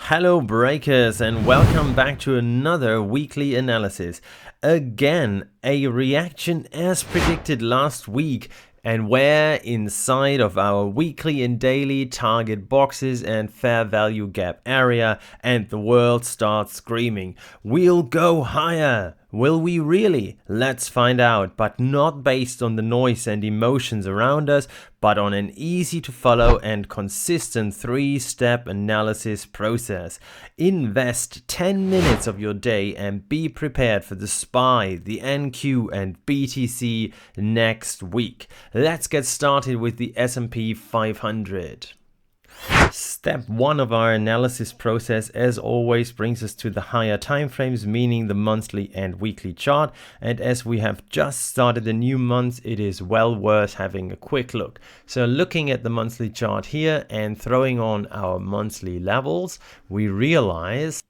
Hello breakers, and welcome back to another weekly analysis. Again, a reaction as predicted last week, and we're inside of our weekly and daily target boxes and fair value gap area, and the world starts screaming, "We'll go higher!" Will we really? Let's find out, but not based on the noise and emotions around us, but on an easy to follow and consistent 3-step analysis process. Invest 10 minutes of your day and be prepared for the SPY, the NQ and BTC next week. Let's get started with the S&P 500. Step 1 of our analysis process, as always, brings us to the higher time frames, meaning the monthly and weekly chart. And as we have just started the new month, it is well worth having a quick look. So looking at the monthly chart here and throwing on our monthly levels, we realize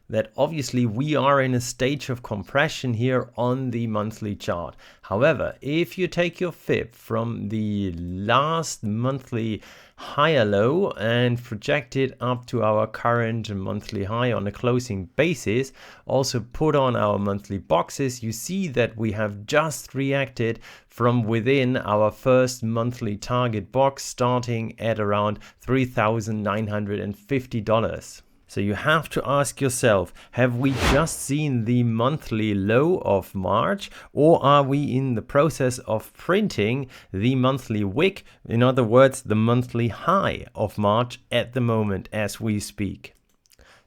that obviously we are in a stage of compression here on the monthly chart. However, if you take your fib from the last monthly higher low and project it up to our current monthly high on a closing basis, also put on our monthly boxes, you see that we have just reacted from within our first monthly target box, starting at around $3,950. So you have to ask yourself, have we just seen the monthly low of March, or are we in the process of printing the monthly wick, in other words, the monthly high of March at the moment as we speak?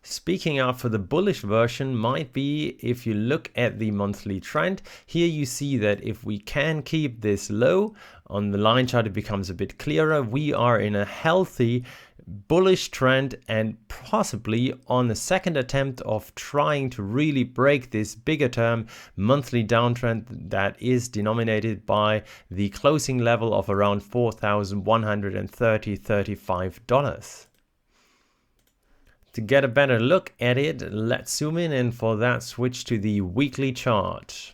Speaking out for the bullish version might be if you look at the monthly trend. Here you see that if we can keep this low, on the line chart it becomes a bit clearer. We are in a healthy bullish trend and possibly on a second attempt of trying to really break this bigger term monthly downtrend that is denominated by the closing level of around $4,135. To get a better look at it, let's zoom in, and for that switch to the weekly chart.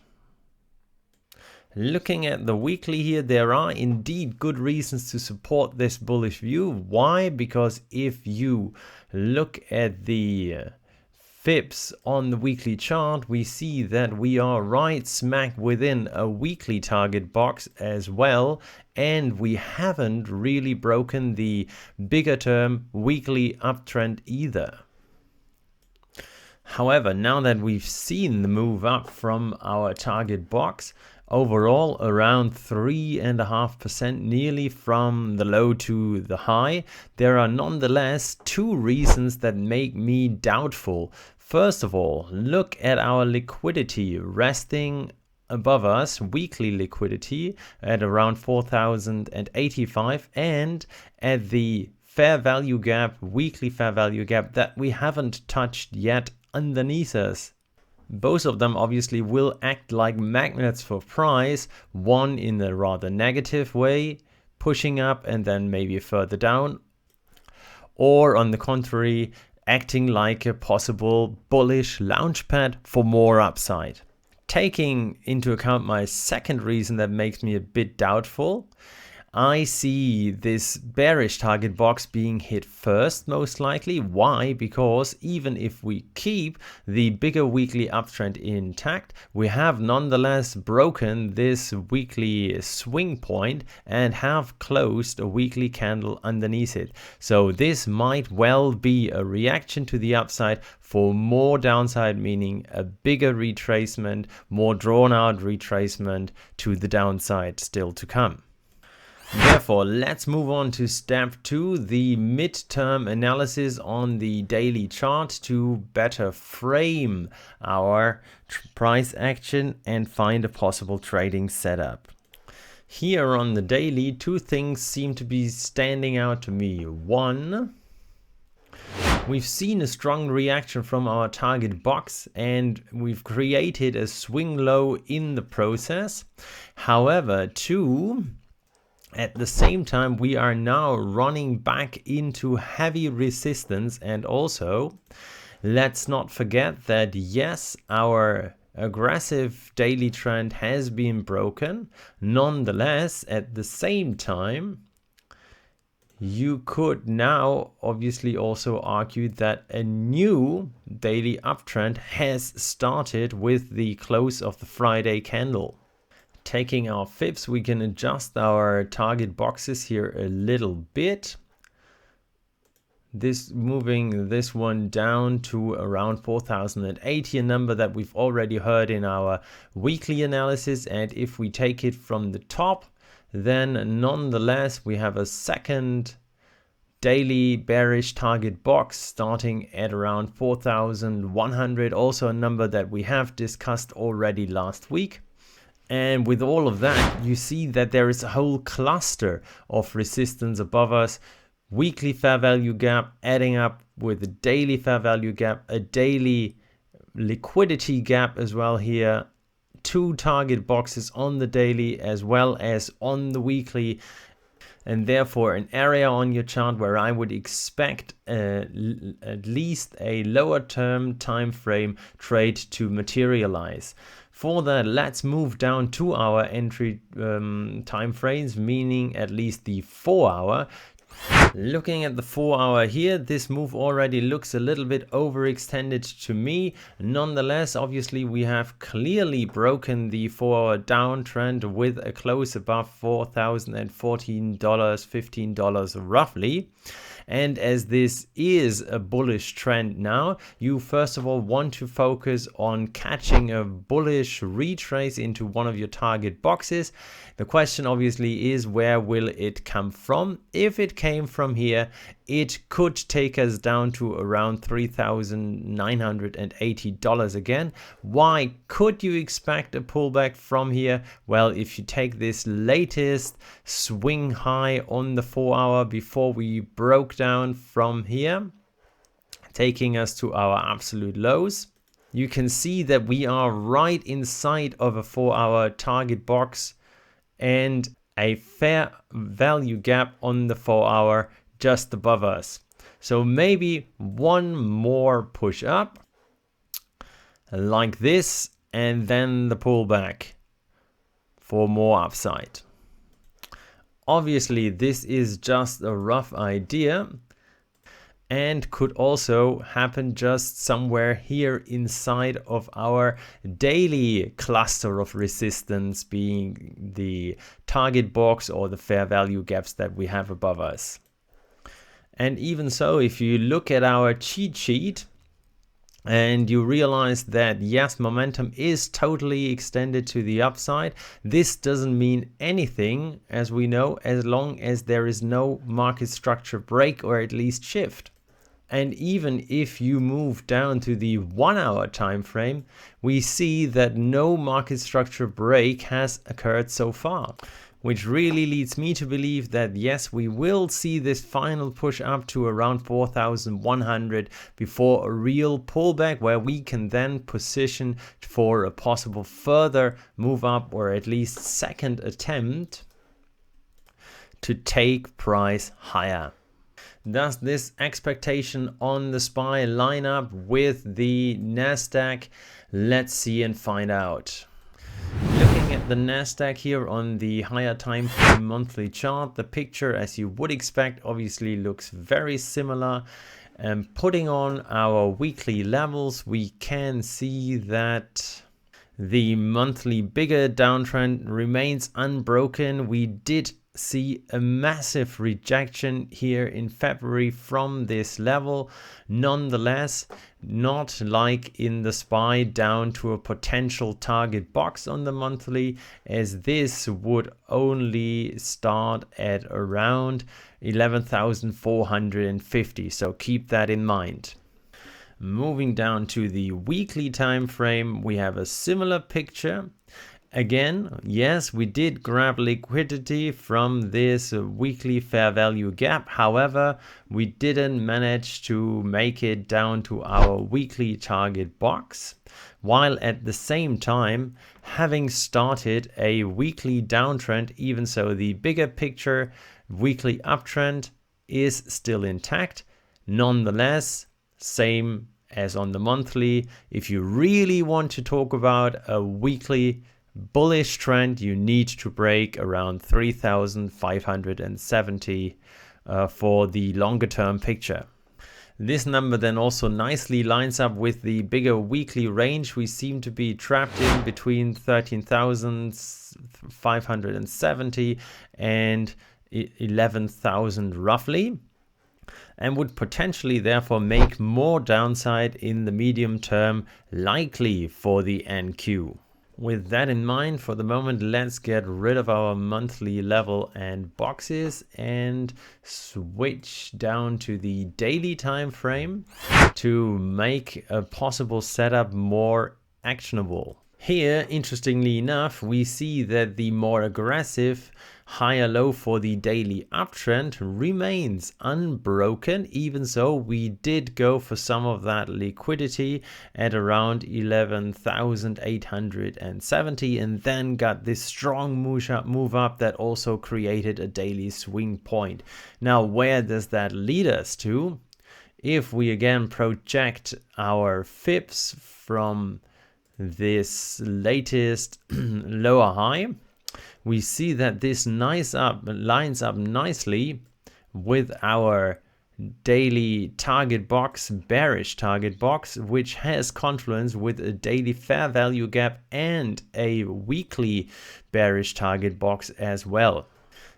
Looking at the weekly here, there are indeed good reasons to support this bullish view. Why? Because if you look at the fibs on the weekly chart, we see that we are right smack within a weekly target box as well, and we haven't really broken the bigger term weekly uptrend either. However, now that we've seen the move up from our target box, overall around 3.5% nearly from the low to the high, there are nonetheless two reasons that make me doubtful. First of all, look at our liquidity resting above us, weekly liquidity at around 4,085, and at the fair value gap, weekly fair value gap that we haven't touched yet underneath us. Both of them obviously will act like magnets for price, one in a rather negative way, pushing up and then maybe further down, or on the contrary, acting like a possible bullish launchpad for more upside. Taking into account my second reason that makes me a bit doubtful, I see this bearish target box being hit first, most likely. Why? Because even if we keep the bigger weekly uptrend intact, we have nonetheless broken this weekly swing point and have closed a weekly candle underneath it. So this might well be a reaction to the upside for more downside, meaning a bigger retracement, more drawn out retracement to the downside still to come. Therefore, let's move on to step 2, the midterm analysis on the daily chart to better frame our price action and find a possible trading setup. Here on the daily, two things seem to be standing out to me. One, we've seen a strong reaction from our target box and we've created a swing low in the process. However, two, at the same time, we are now running back into heavy resistance, and also let's not forget that yes, our aggressive daily trend has been broken. Nonetheless, at the same time, you could now obviously also argue that a new daily uptrend has started with the close of the Friday candle. Taking our fibs, we can adjust our target boxes here a little bit. Moving this one down to around 4080, a number that we've already heard in our weekly analysis. And if we take it from the top, then nonetheless we have a second daily bearish target box starting at around 4100, also a number that we have discussed already last week. And with all of that, you see that there is a whole cluster of resistance above us. Weekly fair value gap adding up with a daily fair value gap, a daily liquidity gap as well here, two target boxes on the daily as well as on the weekly, and therefore an area on your chart where I would expect at least a lower term time frame trade to materialize. For that, let's move down to our entry time frames, meaning at least the 4 hour. Looking at the 4 hour here, this move already looks a little bit overextended to me. Nonetheless, obviously we have clearly broken the 4 hour downtrend with a close above $4,014, $15 roughly. And as this is a bullish trend now, you first of all want to focus on catching a bullish retrace into one of your target boxes. The question obviously is, where will it come from? If it came from here, it could take us down to around $3,980 again. Why could you expect a pullback from here? Well, if you take this latest swing high on the 4 hour before we broke down from here, taking us to our absolute lows, you can see that we are right inside of a 4 hour target box and a fair value gap on the 4 hour just above us. So maybe one more push up like this and then the pullback for more upside. Obviously this is just a rough idea and could also happen just somewhere here inside of our daily cluster of resistance, being the target box or the fair value gaps that we have above us. And even so, if you look at our cheat sheet and you realize that yes, momentum is totally extended to the upside, this doesn't mean anything, as we know, as long as there is no market structure break or at least shift. And even if you move down to the 1 hour time frame, we see that no market structure break has occurred so far, which really leads me to believe that yes, we will see this final push up to around 4,100 before a real pullback, where we can then position for a possible further move up or at least second attempt to take price higher. Does this expectation on the SPY line up with the Nasdaq? Let's see and find out. Looking at the Nasdaq here on the higher time frame monthly chart, the picture, as you would expect, obviously looks very similar. And putting on our weekly levels, we can see that the monthly bigger downtrend remains unbroken. We did see a massive rejection here in February from this level. Nonetheless, not like in the SPY down to a potential target box on the monthly, as this would only start at around 11,450. So keep that in mind. Moving down to the weekly time frame, we have a similar picture. Again, yes, we did grab liquidity from this weekly fair value gap. However, we didn't manage to make it down to our weekly target box, while at the same time having started a weekly downtrend. Even so, the bigger picture weekly uptrend is still intact. Nonetheless, same as on the monthly, if you really want to talk about a weekly bullish trend, you need to break around 3,570 for the longer term picture. This number then also nicely lines up with the bigger weekly range we seem to be trapped in between 13,570 and 11,000 roughly, and would potentially therefore make more downside in the medium term likely for the NQ. With that in mind, for the moment, let's get rid of our monthly level and boxes and switch down to the daily time frame to make a possible setup more actionable. Here, interestingly enough, we see that the more aggressive higher low for the daily uptrend remains unbroken. Even so, we did go for some of that liquidity at around 11,870 and then got this strong move up that also created a daily swing point. Now, where does that lead us to? If we again project our fibs from this latest lower high, we see that this lines up nicely with our daily target box, bearish target box, which has confluence with a daily fair value gap and a weekly bearish target box as well.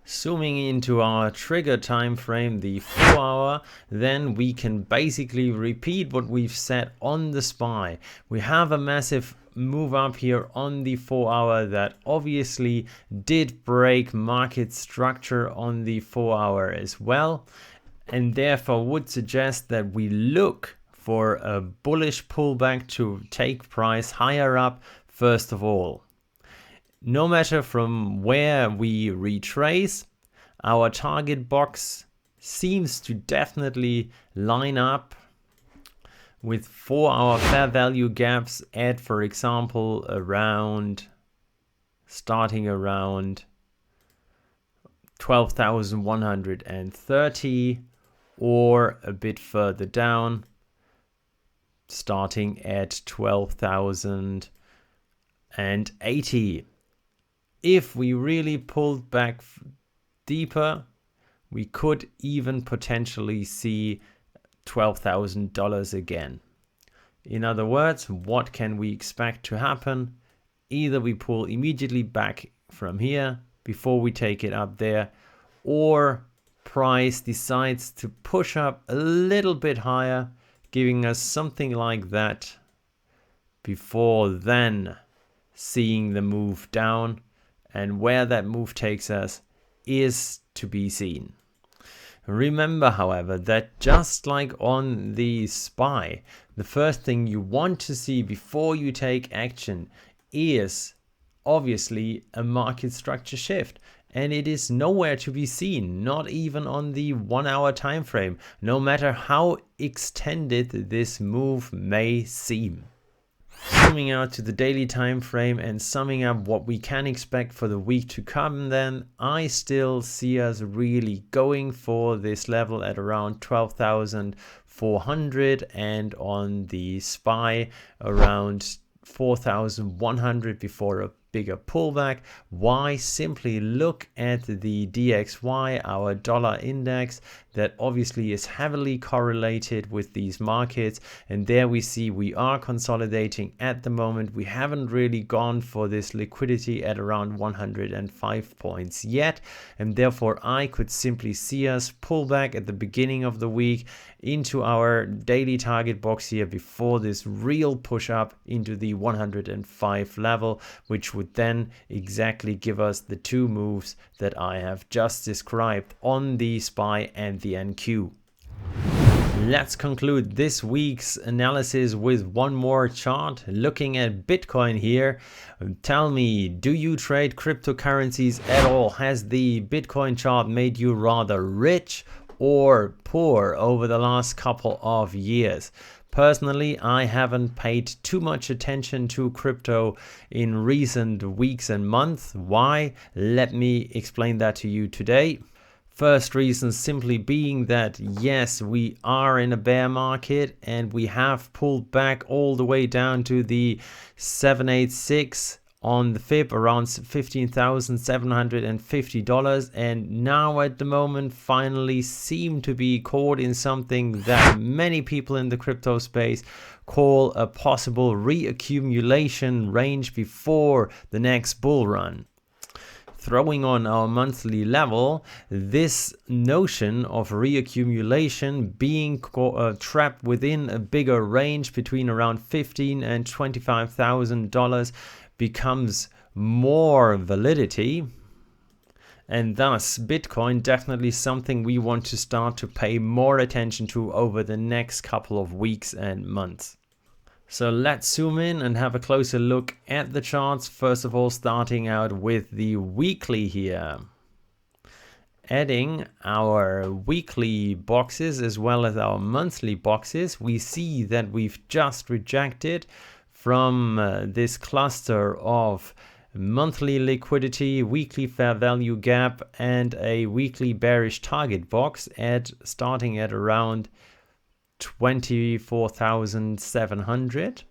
Zooming into our trigger time frame, the 4 hour, then we can basically repeat what we've said on the SPY. We have a massive move up here on the 4 hour that obviously did break market structure on the 4 hour as well, and therefore would suggest that we look for a bullish pullback to take price higher up first of all. No matter from where we retrace, our target box seems to definitely line up with 4 hour fair value gaps at, for example, starting around 12,130 or a bit further down, starting at 12,080. If we really pulled back deeper, we could even potentially see $12,000 again. In other words, what can we expect to happen? Either we pull immediately back from here before we take it up there, or price decides to push up a little bit higher, giving us something like that before then seeing the move down. And where that move takes us is to be seen. Remember, however, that just like on the SPY, the first thing you want to see before you take action is obviously a market structure shift. And it is nowhere to be seen, not even on the 1 hour time frame, no matter how extended this move may seem. Zooming out to the daily time frame and summing up what we can expect for the week to come, then I still see us really going for this level at around 12,400 and on the SPY around 4,100 before a bigger pullback. Why? Simply look at the DXY, our dollar index, that obviously is heavily correlated with these markets, and there we see we are consolidating at the moment. We haven't really gone for this liquidity at around 105 points yet, and therefore I could simply see us pull back at the beginning of the week into our daily target box here before this real push up into the 105 level, which would then exactly give us the two moves that I have just described on the SPY and the NQ. Let's conclude this week's analysis with one more chart, looking at Bitcoin here. Tell me, do you trade cryptocurrencies at all? Has the Bitcoin chart made you rather rich or poor over the last couple of years? Personally, I haven't paid too much attention to crypto in recent weeks and months. Why? Let me explain that to you today. First reason simply being that yes, we are in a bear market and we have pulled back all the way down to the 786 on the fib around $15,750, and now at the moment finally seem to be caught in something that many people in the crypto space call a possible reaccumulation range before the next bull run. Throwing on our monthly level, this notion of reaccumulation being trapped within a bigger range between around $15,000 and $25,000 becomes more validity, and thus Bitcoin definitely something we want to start to pay more attention to over the next couple of weeks and months. So let's zoom in and have a closer look at the charts. First of all, starting out with the weekly here. Adding our weekly boxes as well as our monthly boxes, we see that we've just rejected from this cluster of monthly liquidity, weekly fair value gap, and a weekly bearish target box starting at around 24,700.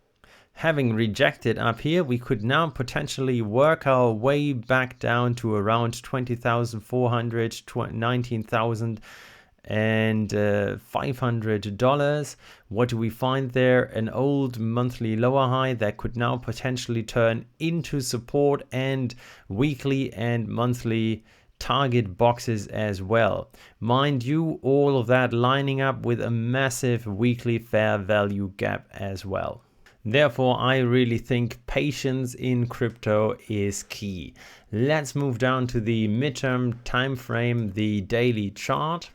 Having rejected up here, we could now potentially work our way back down to around 20,400, $19,500. What do we find there? An old monthly lower high that could now potentially turn into support, and weekly and monthly target boxes as well. Mind you, all of that lining up with a massive weekly fair value gap as well. Therefore, I really think patience in crypto is key. Let's move down to the midterm time frame, the daily chart,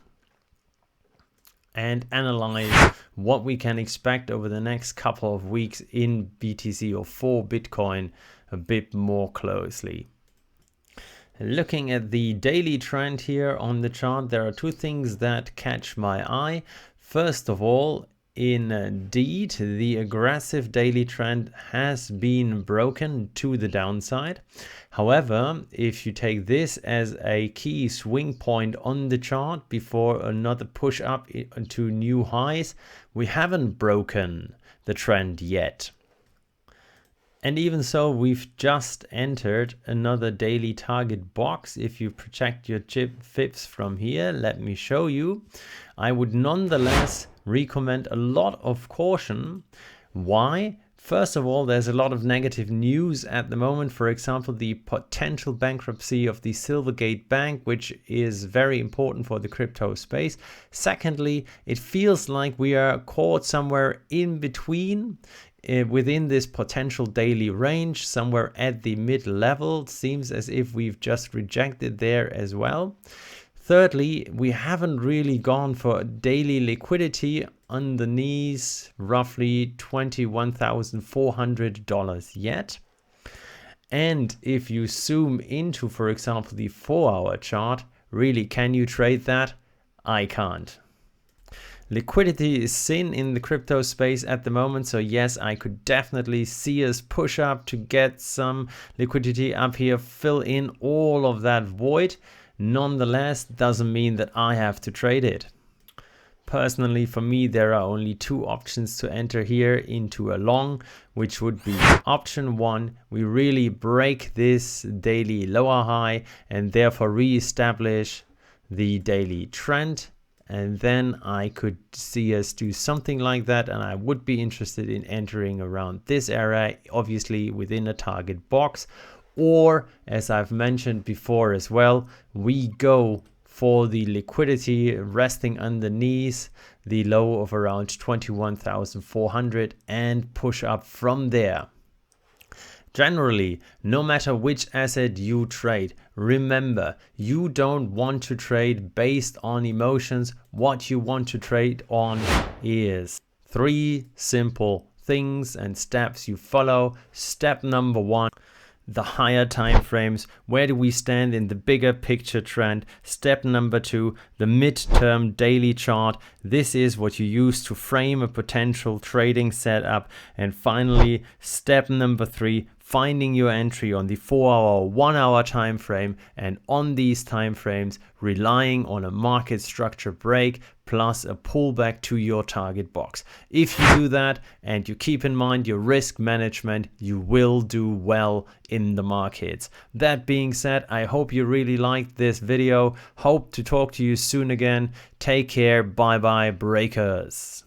and analyze what we can expect over the next couple of weeks in BTC or for Bitcoin a bit more closely. Looking at the daily trend here on the chart, there are two things that catch my eye. First of all, indeed, the aggressive daily trend has been broken to the downside. However, if you take this as a key swing point on the chart before another push up to new highs, we haven't broken the trend yet. And even so, we've just entered another daily target box. If you project your fibs from here, let me show you. I would nonetheless recommend a lot of caution. Why? First of all, there's a lot of negative news at the moment. For example, the potential bankruptcy of the Silvergate Bank, which is very important for the crypto space. Secondly, it feels like we are caught somewhere in between, within this potential daily range, somewhere at the mid level. Seems as if we've just rejected there as well. Thirdly, we haven't really gone for daily liquidity underneath roughly $21,400 yet. And if you zoom into, for example, the 4-hour chart, really, can you trade that? I can't. Liquidity is thin in the crypto space at the moment, so yes, I could definitely see us push up to get some liquidity up here, fill in all of that void. Nonetheless, doesn't mean that I have to trade it. Personally, for me, there are only two options to enter here into a long, which would be option one. We really break this daily lower high and therefore re-establish the daily trend. And then I could see us do something like that, and I would be interested in entering around this area, obviously within a target box. Or, as I've mentioned before as well, we go for the liquidity resting underneath the low of around 21,400 and push up from there. Generally, no matter which asset you trade, remember, you don't want to trade based on emotions. What you want to trade on is 3 simple things and steps you follow. Step number 1. The higher time frames. Where do we stand in the bigger picture trend? Step number 2, the midterm daily chart. This is what you use to frame a potential trading setup. And finally, step number 3, finding your entry on the 4-hour, 1-hour time frame, and on these time frames relying on a market structure break plus a pullback to your target box. If you do that and you keep in mind your risk management, you will do well in the markets. That being said, I hope you really liked this video. Hope to talk to you soon again. Take care. Bye bye, breakers.